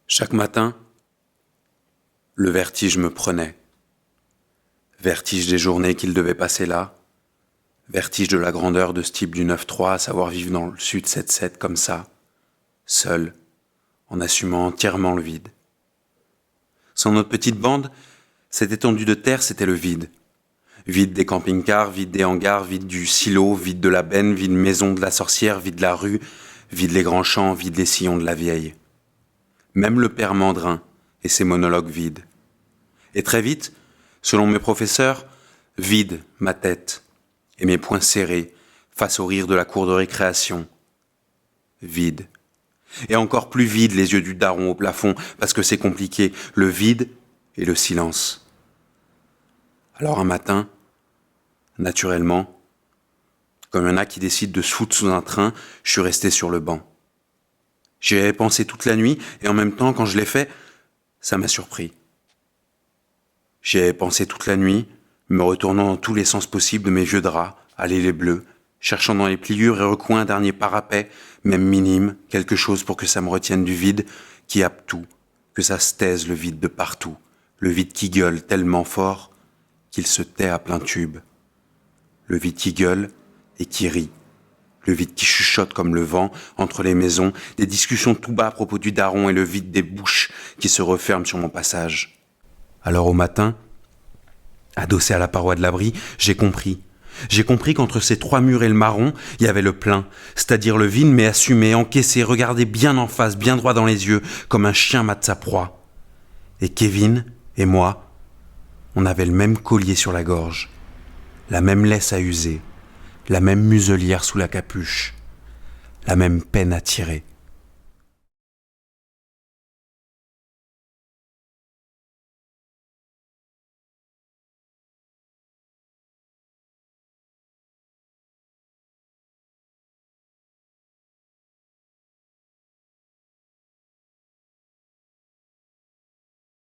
Chaque matin, le vertige me prenait. Vertige des journées qu'il devait passer là. Vertige de la grandeur de ce type du 9-3, à savoir vivre dans le sud 7-7 comme ça, seul, en assumant entièrement le vide. Sans notre petite bande, cette étendue de terre, c'était le vide. Vide des camping-cars, vide des hangars, vide du silo, vide de la benne, vide maison de la sorcière, vide la rue, vide les grands champs, vide les sillons de la vieille. Même le père Mandrin et ses monologues vides. Et très vite, selon mes professeurs, vide ma tête et mes poings serrés face au rire de la cour de récréation. Vide. Et encore plus vide les yeux du daron au plafond, parce que c'est compliqué, le vide et le silence. Alors un matin, naturellement, comme il y en a qui décident de se foutre sous un train, je suis resté sur le banc. J'y avais pensé toute la nuit, et en même temps, quand je l'ai fait, ça m'a surpris. J'y avais pensé toute la nuit, me retournant dans tous les sens possibles de mes vieux draps, à les bleus, cherchant dans les pliures et recoins un dernier parapet, même minime, quelque chose pour que ça me retienne du vide, qui happe tout, que ça se taise le vide de partout, le vide qui gueule tellement fort qu'il se tait à plein tube. Le vide qui gueule et qui rit. Le vide qui chuchote comme le vent entre les maisons, des discussions tout bas à propos du daron et le vide des bouches qui se referment sur mon passage. Alors au matin, adossé à la paroi de l'abri, j'ai compris. J'ai compris qu'entre ces trois murs et le marron, il y avait le plein, c'est-à-dire le vide mais assumé, encaissé, regardé bien en face, bien droit dans les yeux, comme un chien mate sa proie. Et Kevin et moi, on avait le même collier sur la gorge, la même laisse à user, la même muselière sous la capuche, la même peine à tirer.